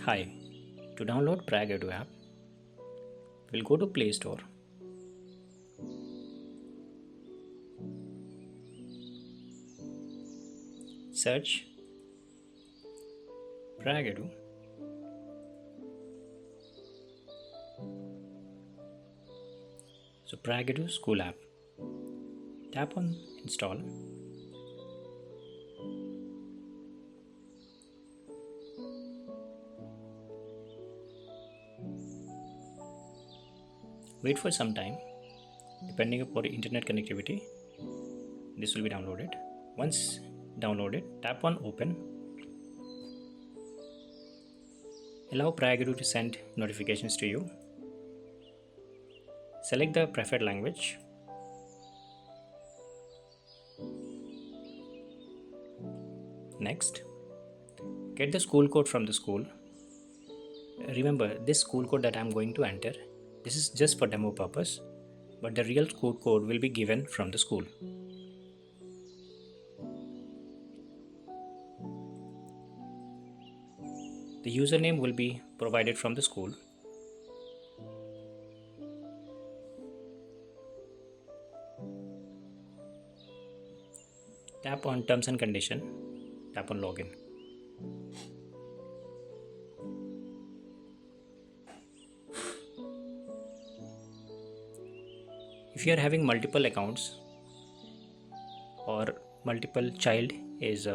Hi, to download PrayagEdu app, we'll go to Play Store, search PrayagEdu, so PrayagEdu School app. Tap on Install. Wait for some time, depending upon the internet connectivity. This will be downloaded. Once downloaded, tap on Open. Allow PrayagEdu to send notifications to you. Select the preferred language. Next, get the school code from the school. Remember, this school code that I'm going to enter, this is just for demo purpose, but the real school code will be given from the school. The username will be provided from the school. Tap on Terms and Condition. Tap on Login. If you are having multiple accounts or multiple child is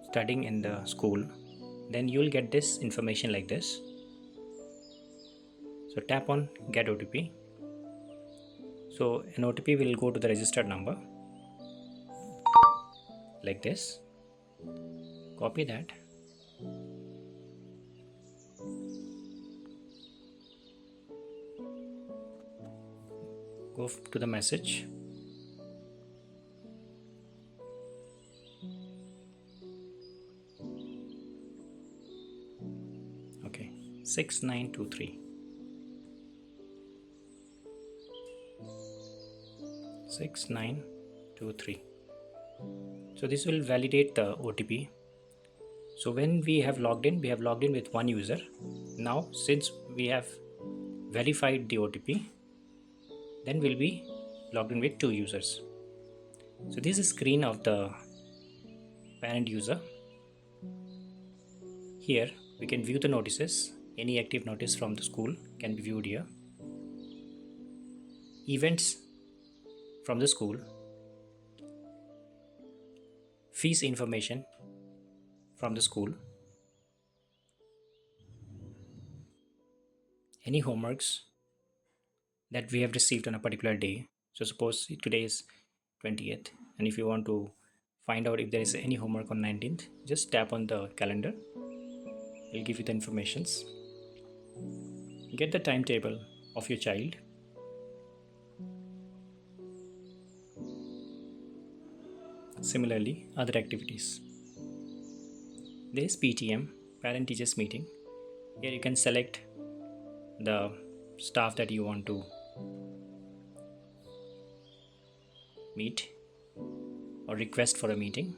studying in the school, then you will get this information like this. So tap on Get OTP. So an OTP will go to the registered number like this. Copy that. Go to the message. Okay, 6923. 6923. So this will validate the OTP. So when we have logged in with one user. Now since we have verified the OTP, then we'll be logged in with two users. So this is a screen of the parent user. Here we can view the notices. Any active notice from the school can be viewed here. Events from the school. Fees information from the school. Any homeworks that we have received on a particular day. So suppose today is 20th, and if you want to find out if there is any homework on 19th, just tap on the calendar. It'll give you the informations. Get the timetable of your child. Similarly, other activities. There is PTM, parent teachers meeting. Here you can select the staff that you want to meet or request for a meeting.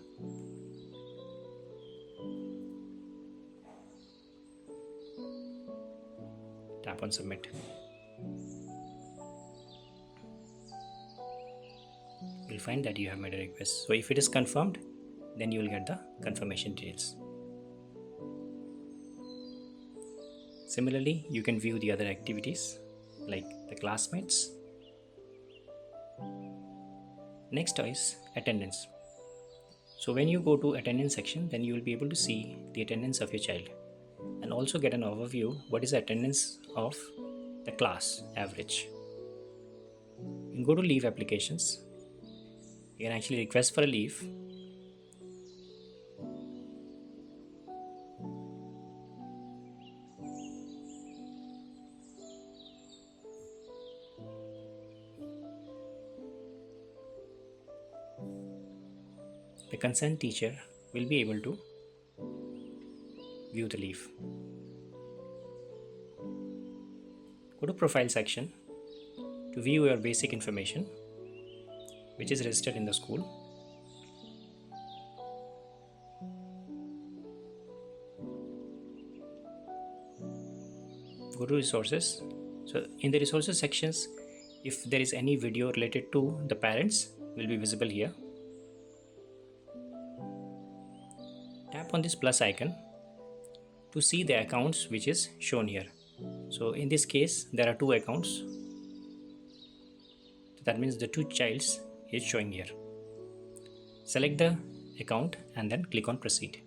Tap on submit. You'll find that you have made a request. So if it is confirmed, then you will get the confirmation details. Similarly, you can view the other activities like the classmates. Next is attendance. So when you go to attendance section, then you will be able to see the attendance of your child and also get an overview what is the attendance of the class average. You can go to leave applications. You can actually request for a leave. The concerned teacher will be able to view the leave. Go to profile section to view your basic information which is registered in the school. Go to resources. So in the resources sections, if there is any video related to the parents, will be visible here. Tap on this plus icon to see the accounts which is shown here. So in this case there are two accounts, that means the two childs is showing here. Select the account and then click on proceed.